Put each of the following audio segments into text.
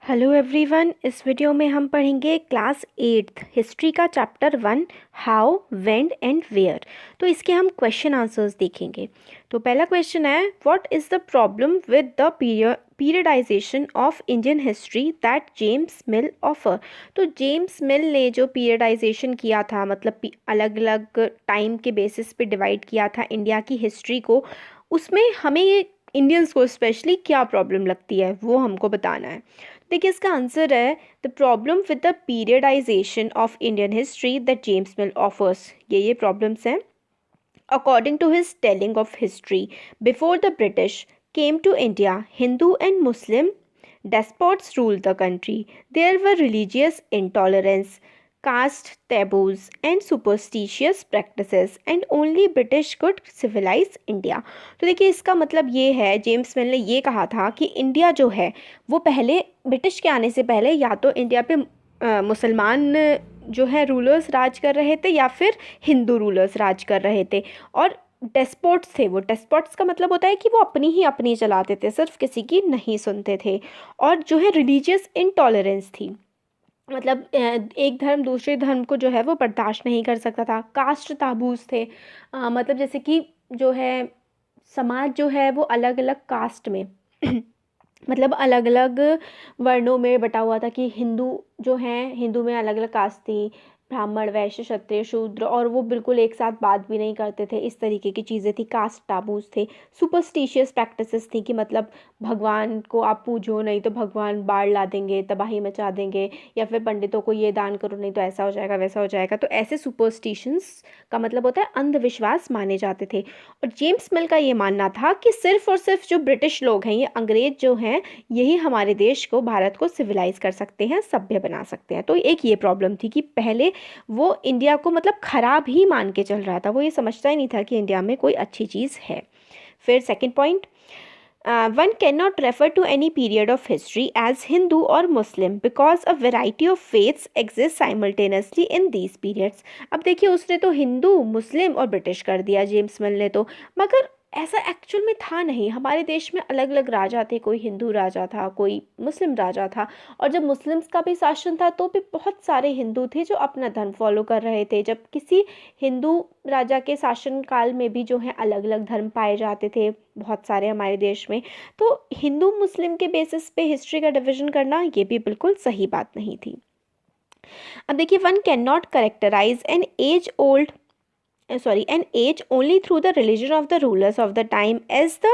Hello everyone. इस video में हम पढ़ेंगे क्लास 8th हिस्ट्री का chapter 1 how when and where. तो इसके हम क्वेश्चन आंसर्स देखेंगे। तो पहला क्वेश्चन है, what is the problem with the periodisation of Indian history that James mill offer. तो जेम्स मिल ने जो पीरियडाइजेशन किया था, मतलब अलग अलग टाइम के बेसिस पे डिवाइड किया था इंडिया की हिस्ट्री को, उसमें हमें इंडियंस को स्पेशली क्या प्रॉब्लम लगती है वो हमको बताना है। देखिए इसका आंसर है the problem with the periodisation of Indian history that James Mill offers. ये प्रॉब्लम्स हैं। According to his telling of history, before the British came to India, Hindu and Muslim despots ruled the country. There were religious intolerance, caste taboos, and superstitious practices, and only British could civilize India. तो देखिए इसका मतलब ये है, James मिल ने ये कहा था कि इंडिया जो है वो पहले ब्रिटिश के आने से पहले या तो इंडिया पे मुसलमान जो है रूलर्स राज कर रहे थे या फिर हिंदू रूलर्स राज कर रहे थे। और डेस्पोट्स थे वो। डेस्पोट्स का मतलब होता है कि वो अपनी ही अपनी चलाते थे, सिर्फ किसी की नहीं सुनते थे। और जो है रिलीजियस इनटॉलरेंस थी, मतलब एक धर्म दूसरे धर्म को जो है वो बर्दाश्त नहीं कर सकता था। कास्ट ताबूज थे, मतलब जैसे कि जो है समाज जो है वो अलग अलग कास्ट में मतलब अलग अलग वर्णों में बटा हुआ था कि हिंदू जो हैं, हिंदू में अलग अलग कास्ट थी, ब्राह्मण वैश्य क्षत्रिय शूद्र, और वो बिल्कुल एक साथ बात भी नहीं करते थे। इस तरीके की चीज़ें थी। कास्ट टाबूज थे। सुपरस्टिशियस प्रैक्टिसेस थी कि मतलब भगवान को आप पूजो, नहीं तो भगवान बाढ़ ला देंगे, तबाही मचा देंगे, या फिर पंडितों को ये दान करो नहीं तो ऐसा हो जाएगा वैसा हो जाएगा। तो ऐसे सुपरस्टिशंस का मतलब होता है अंधविश्वास माने जाते थे। और जेम्स मिल का ये मानना था कि सिर्फ और सिर्फ जो ब्रिटिश लोग हैं, ये अंग्रेज जो हैं, यही हमारे देश को, भारत को सिविलाइज कर सकते हैं, सभ्य बना सकते हैं। तो एक ये प्रॉब्लम थी कि पहले वो इंडिया को मतलब खराब ही मान के चल रहा था। वो ये समझता ही नहीं था कि इंडिया में कोई अच्छी चीज़ है। फिर second point, one cannot refer to any period of history as Hindu or Muslim because a variety of faiths exist simultaneously in these periods. अब देखिए उसने तो हिंदू, मुस्लिम और ब्रिटिश कर दिया जेम्स मिल ने तो, मगर ऐसा एक्चुअल में था नहीं। हमारे देश में अलग अलग राजा थे, कोई हिंदू राजा था, कोई मुस्लिम राजा था। और जब मुस्लिम्स का भी शासन था तो भी बहुत सारे हिंदू थे जो अपना धर्म फॉलो कर रहे थे। जब किसी हिंदू राजा के शासन काल में भी जो है अलग अलग धर्म पाए जाते थे बहुत सारे हमारे देश में। तो हिंदू मुस्लिम के बेसिस पे हिस्ट्री का डिवीजन करना ये भी बिल्कुल सही बात नहीं थी। अब देखिए, one can not characterise an age only through the religion of the rulers of the time, as the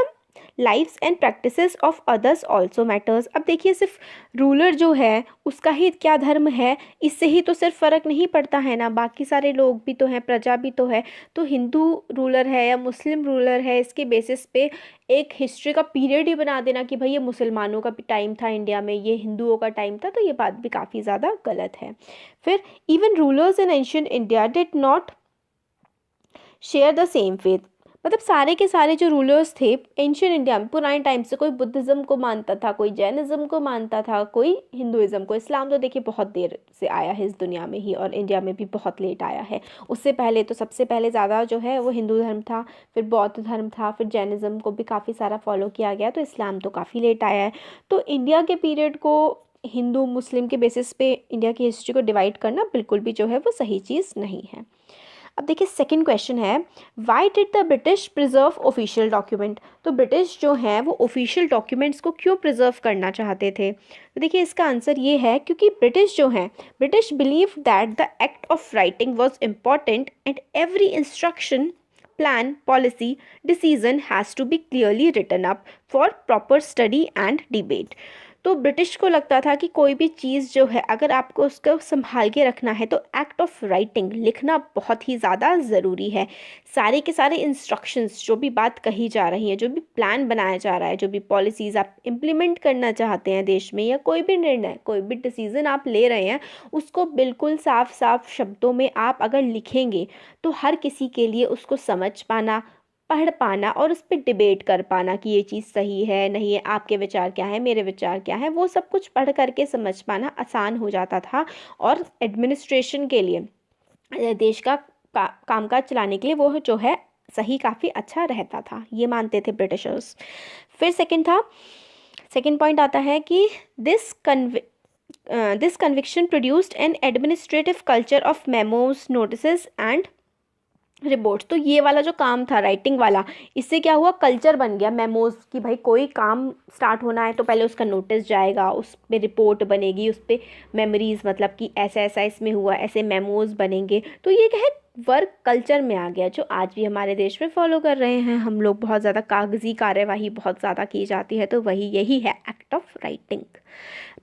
lives and practices of others also matters. अब देखिए सिर्फ रूलर जो है उसका ही क्या धर्म है, इससे ही तो सिर्फ फ़र्क नहीं पड़ता है ना, बाकी सारे लोग भी तो हैं, प्रजा भी तो है। तो हिंदू रूलर है या मुस्लिम रूलर है, इसके बेसिस पे एक हिस्ट्री का पीरियड ही बना देना कि भाई ये मुसलमानों का टाइम था इंडिया में, ये हिंदुओं का टाइम था, तो ये बात भी काफ़ी ज़्यादा गलत है। फिर even rulers in ancient India did not share the same faith. मतलब सारे के सारे जो रूलर्स थे एंशियंट इंडिया में पुराने टाइम से, कोई बुद्धिज़्म को मानता था, कोई जैनिज़्म को मानता था, कोई हिंदुइज़्म को। इस्लाम तो देखिए बहुत देर से आया है इस दुनिया में ही, और इंडिया में भी बहुत लेट आया है। उससे पहले तो सबसे पहले ज़्यादा जो है वो हिंदू धर्म था, फिर बौद्ध धर्म था, फिर जैनिज़्म को भी काफ़ी सारा फॉलो किया गया, तो इस्लाम तो काफ़ी लेट आया है। तो इंडिया के पीरियड को हिंदू मुस्लिम के बेसिस पे इंडिया की हिस्ट्री को डिवाइड करना बिल्कुल भी जो है वो सही चीज़ नहीं है। अब देखिए सेकंड क्वेश्चन है, why did the British preserve official document. तो ब्रिटिश जो हैं वो ऑफिशियल डॉक्यूमेंट्स को क्यों प्रिजर्व करना चाहते थे। तो देखिए इसका आंसर ये है, क्योंकि ब्रिटिश जो हैं, British believe that the act of writing was important and every instruction plan policy decision has to be clearly written up for proper study and debate. तो ब्रिटिश को लगता था कि कोई भी चीज़ जो है अगर आपको उसको संभाल के रखना है तो एक्ट ऑफ राइटिंग लिखना बहुत ही ज़्यादा ज़रूरी है। सारे के सारे इंस्ट्रक्शंस, जो भी बात कही जा रही है, जो भी प्लान बनाया जा रहा है, जो भी पॉलिसीज़ आप इम्प्लीमेंट करना चाहते हैं देश में, या कोई भी निर्णय, कोई भी डिसीज़न आप ले रहे हैं, उसको बिल्कुल साफ साफ शब्दों में आप अगर लिखेंगे तो हर किसी के लिए उसको समझ पाना, पढ़ पाना और उस पर डिबेट कर पाना कि ये चीज़ सही है नहीं है, आपके विचार क्या है, मेरे विचार क्या है, वो सब कुछ पढ़ करके समझ पाना आसान हो जाता था। और एडमिनिस्ट्रेशन के लिए, देश का कामकाज चलाने के लिए वो जो है सही काफ़ी अच्छा रहता था, ये मानते थे ब्रिटिशर्स। फिर सेकंड था, सेकेंड पॉइंट आता है कि this conviction produced an administrative culture of memos, notices and reports. तो ये वाला जो काम था राइटिंग वाला, इससे क्या हुआ, कल्चर बन गया मेमोज की। भाई कोई काम स्टार्ट होना है तो पहले उसका नोटिस जाएगा, उस पर रिपोर्ट बनेगी, उस पर मेमोरीज, मतलब कि ऐसा ऐसा इसमें हुआ, ऐसे मेमोज बनेंगे। तो ये क्या है, वर्क कल्चर में आ गया, जो आज भी हमारे देश में फॉलो कर रहे हैं हम लोग। बहुत ज़्यादा कागजी कार्यवाही बहुत ज़्यादा की जाती है, तो वही यही है act of writing.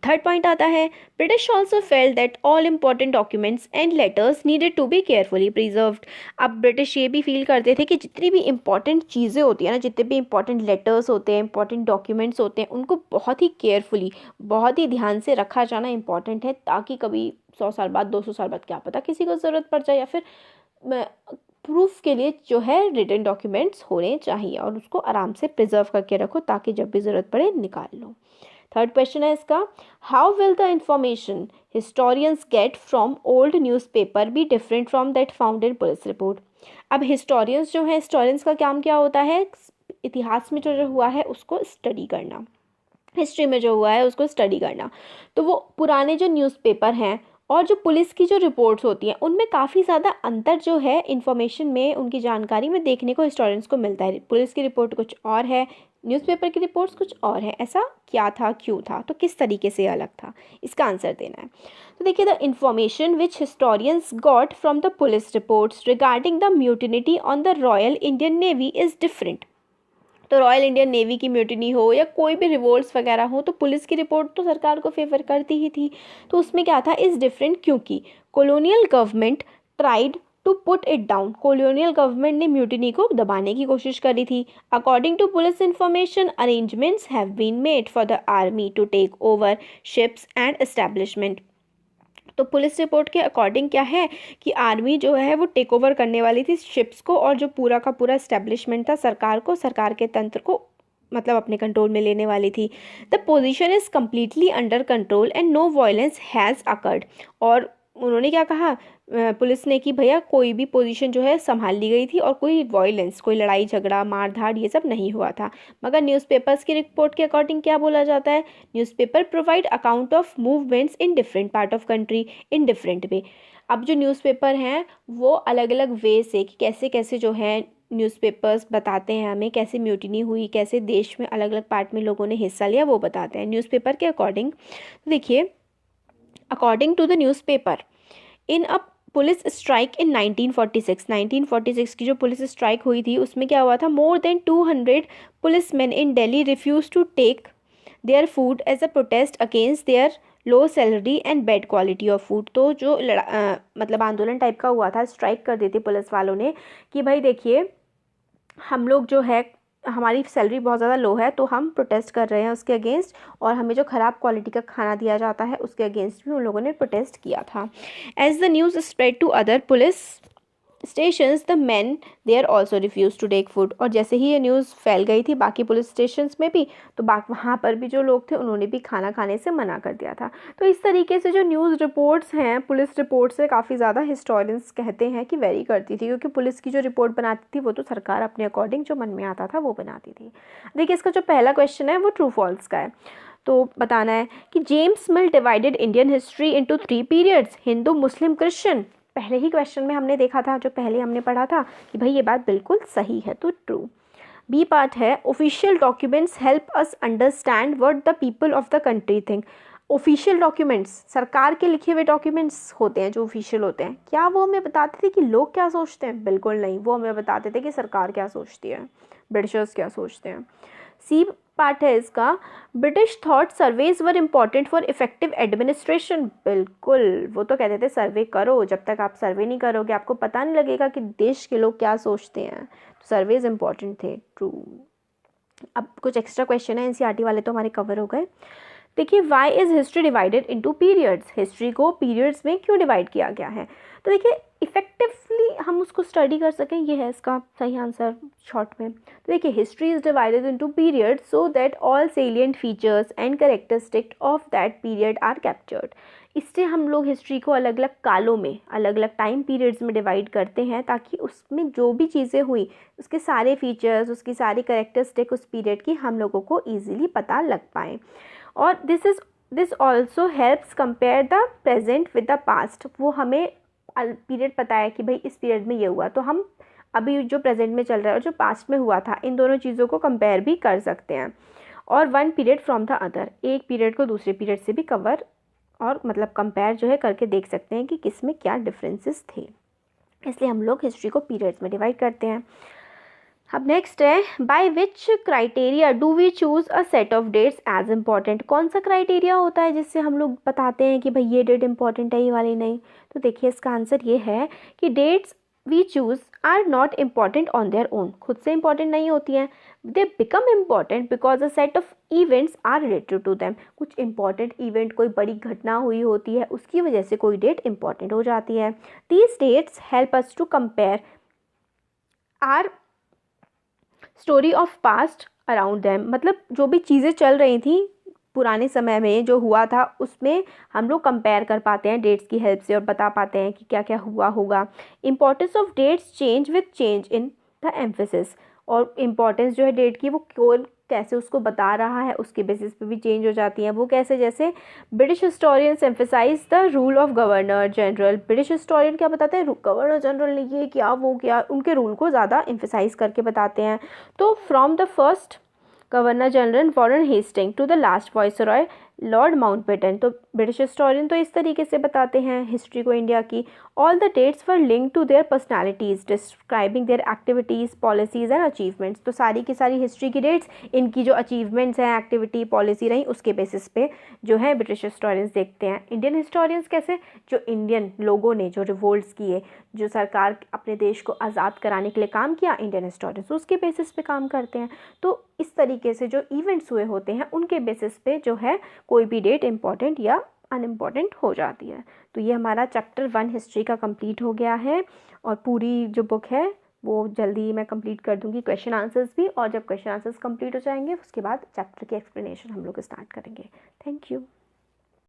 Third point आता है, British also felt that all important documents and letters needed to be carefully preserved. अब ब्रिटिश ये भी फील करते थे कि जितनी भी इंपॉर्टेंट चीज़ें होती हैं ना, जितने भी इंपॉर्टेंट लेटर्स होते हैं, इंपॉर्टेंट डॉक्यूमेंट्स होते हैं, उनको बहुत ही केयरफुली, बहुत ही ध्यान से रखा जाना इंपॉर्टेंट है, ताकि कभी 100 साल बाद, 200 साल बाद, क्या पता किसी को ज़रूरत पड़ जाए, या फिर प्रूफ के लिए जो है रिटन डॉक्यूमेंट्स होने चाहिए, और उसको आराम से प्रिजर्व करके रखो ताकि जब भी ज़रूरत पड़े निकाल लो। थर्ड क्वेश्चन है इसका, how will the information historians get from old newspaper be different from that found in police report. अब हिस्टोरियंस जो है, हिस्टोरियंस का काम क्या होता है, इतिहास में जो हुआ है उसको स्टडी करना, हिस्ट्री में जो हुआ है उसको स्टडी करना। तो वो पुराने जो न्यूज़पेपर हैं और जो पुलिस की जो रिपोर्ट्स होती हैं, उनमें काफ़ी ज़्यादा अंतर जो है इन्फॉर्मेशन में, उनकी जानकारी में देखने को हिस्टोरियंस को मिलता है। पुलिस की रिपोर्ट कुछ और है, न्यूज़पेपर की रिपोर्ट्स कुछ और है। ऐसा क्या था, क्यों था, तो किस तरीके से अलग था, इसका आंसर देना है। तो देखिए, the information which historians got from the police reports regarding the mutiny on the Royal Indian Navy is different. तो रॉयल इंडियन नेवी की म्यूटिनी हो या कोई भी रिवोल्ट्स वगैरह हो, तो पुलिस की रिपोर्ट तो सरकार को फेवर करती ही थी। तो उसमें क्या था, इज़ डिफरेंट, क्योंकि colonial government tried to put it down. Colonial government ने म्यूटिनी को दबाने की कोशिश करी थी। According to police information, arrangements have been made for the army to take over ships and establishment. तो पुलिस रिपोर्ट के अकॉर्डिंग क्या है कि आर्मी जो है वो टेक ओवर करने वाली थी शिप्स को, और जो पूरा का पूरा एस्टेब्लिशमेंट था सरकार को, सरकार के तंत्र को मतलब अपने कंट्रोल में लेने वाली थी। The position is completely under control and no violence has occurred. और उन्होंने क्या कहा पुलिस ने कि भैया कोई भी पोजीशन जो है संभाल ली गई थी और कोई वायलेंस, कोई लड़ाई झगड़ा मार धाड़ ये सब नहीं हुआ था। मगर न्यूज़पेपर्स की रिपोर्ट के अकॉर्डिंग क्या बोला जाता है, newspaper provide account of movements in different part of country in different way. अब जो न्यूज़पेपर हैं वो अलग अलग वे से कि कैसे कैसे जो है न्यूज़पेपर्स बताते हैं हमें कैसे म्यूटिनी हुई, कैसे देश में अलग अलग पार्ट में लोगों ने हिस्सा लिया, वो बताते हैं न्यूज़पेपर के अकॉर्डिंग। देखिए, according to the newspaper in a police strike in 1946 की जो पुलिस स्ट्राइक हुई थी उसमें क्या हुआ था, more than 200 policeman in Delhi refuse to take their food as a protest against their low salary and bad quality of food. तो जो मतलब आंदोलन टाइप का हुआ था, स्ट्राइक कर दी थी पुलिस वालों ने कि भाई देखिए हम लोग जो है हमारी सैलरी बहुत ज़्यादा लो है, तो हम प्रोटेस्ट कर रहे हैं उसके अगेंस्ट, और हमें जो ख़राब क्वालिटी का खाना दिया जाता है उसके अगेंस्ट भी उन लोगों ने प्रोटेस्ट किया था। As the news spread to other police stations the man there also refuse to take food. और जैसे ही ये न्यूज़ फैल गई थी बाकी पुलिस स्टेशंस में भी, तो वहाँ पर भी जो लोग थे उन्होंने भी खाना खाने से मना कर दिया था। तो इस तरीके से जो न्यूज़ रिपोर्ट्स हैं, पुलिस रिपोर्ट से काफ़ी ज़्यादा हिस्टोरियंस कहते हैं कि वेरी करती थी, क्योंकि पुलिस की जो रिपोर्ट बनाती थी वो तो सरकार अपने अकॉर्डिंग जो मन में आता था वो बनाती थी। देखिए, इसका जो पहला क्वेश्चन है वो ट्रू फॉल्स का है। तो बताना है कि जेम्स मिल divided Indian history into 3 periods, Hindu Muslim Christian. पहले ही क्वेश्चन में हमने देखा था, जो पहले हमने पढ़ा था कि भाई ये बात बिल्कुल सही है, तो ट्रू। बी पार्ट है, official documents help us understand what the people of the country think. Official documents, सरकार के लिखे हुए डॉक्यूमेंट्स होते हैं जो ऑफिशियल होते हैं, क्या वो हमें बताते थे कि लोग क्या सोचते हैं? बिल्कुल नहीं, वो हमें बताते थे कि सरकार क्या सोचती है, ब्रिटिशर्स क्या सोचते हैं। सी पार्ट है इसका, British thought surveys were important for effective administration. बिल्कुल, वो तो कहते थे सर्वे करो, जब तक आप सर्वे नहीं करोगे आपको पता नहीं लगेगा कि देश के लोग क्या सोचते हैं, तो सर्वेज इम्पॉर्टेंट थे। ट्रू। अब कुछ एक्स्ट्रा क्वेश्चन है, एनसीईआरटी वाले तो हमारे कवर हो गए। देखिए, why is history divided into periods, history को पीरियड्स में क्यों डिवाइड किया गया है? तो देखिए, इफ़ेक्टिवली हम उसको स्टडी कर सकें, ये है इसका सही आंसर शॉर्ट में। तो देखिए, history is divided into period so that all salient features and characteristic of that period are captured. इससे हम लोग हिस्ट्री को अलग अलग कालों में, अलग अलग टाइम पीरियड्स में डिवाइड करते हैं, ताकि उसमें जो भी चीज़ें हुई उसके सारे फीचर्स, उसकी सारी कैरेक्टरिस्टिक उस पीरियड की हम लोगों को ईजिली पता लग पाए। और this also helps compare the present with the past. वो हमें पीरियड पता है कि भाई इस पीरियड में ये हुआ, तो हम अभी जो प्रेजेंट में चल रहा है और जो पास्ट में हुआ था, इन दोनों चीज़ों को कंपेयर भी कर सकते हैं। और one period from the other, एक पीरियड को दूसरे पीरियड से भी कवर और मतलब कंपेयर जो है करके देख सकते हैं कि किस में क्या डिफरेंसेस थे। इसलिए हम लोग हिस्ट्री को पीरियड्स में डिवाइड करते हैं। अब नेक्स्ट है, by which criteria do we choose a set of dates as important. कौन सा क्राइटेरिया होता है जिससे हम लोग बताते हैं कि भाई ये डेट इंपॉर्टेंट है, ये वाली नहीं। तो देखिए, इसका आंसर ये है कि dates we choose are not important on their own, खुद से इम्पॉर्टेंट नहीं होती हैं। They become important because a set of events are related to them. कुछ इंपॉर्टेंट इवेंट, कोई बड़ी घटना हुई होती है, उसकी वजह से कोई डेट इंपॉर्टेंट हो जाती है। These dates help us to compare our story of past around them. मतलब जो भी चीज़ें चल रही थी पुराने समय में, जो हुआ था, उसमें हम लोग कंपेयर कर पाते हैं डेट्स की हेल्प से और बता पाते हैं कि क्या क्या हुआ होगा। Importance of dates change with change in the emphasis. और इम्पॉर्टेंस जो है डेट की, वो कौन कैसे उसको बता रहा है उसके बेसिस पे भी चेंज हो जाती है। वो कैसे, जैसे British historians emphasise the rule of governor general. British historian क्या बताते हैं, गवर्नर जनरल ने ये किया वो किया, उनके रूल को ज़्यादा एम्फेसाइज करके बताते हैं। तो from the first governor general Warren Hasting to the last viceroy Lord Mountbatten. तो ब्रिटिश हिस्टोरियन तो इस तरीके से बताते हैं हिस्ट्री को इंडिया की। All the dates were link to their personalities describing their activities policies and achievements. तो सारी की सारी हिस्ट्री की डेट्स इनकी जो अचीवमेंट्स हैं, एक्टिविटी, पॉलिसी रही, उसके बेसिस पे जो है ब्रिटिश हिस्टोरियंस देखते हैं। इंडियन हिस्टोरियंस कैसे, जो इंडियन लोगों ने जो रिवोल्ट्स किए, जो सरकार अपने देश को आज़ाद कराने के लिए काम किया, इंडियन हिस्टोरियंस उसके बेसिस पे काम करते हैं। तो इस तरीके से जो इवेंट्स हुए होते हैं उनके बेसिस पे जो है कोई भी डेट इम्पॉर्टेंट या अनइम्पॉर्टेंट हो जाती है। तो ये हमारा चैप्टर 1 हिस्ट्री का कंप्लीट हो गया है। और पूरी जो बुक है वो जल्दी मैं कंप्लीट कर दूंगी, क्वेश्चन आंसर्स भी। और जब क्वेश्चन आंसर्स कंप्लीट हो जाएंगे उसके बाद चैप्टर की एक्सप्लेनेशन हम लोग स्टार्ट करेंगे। Thank you.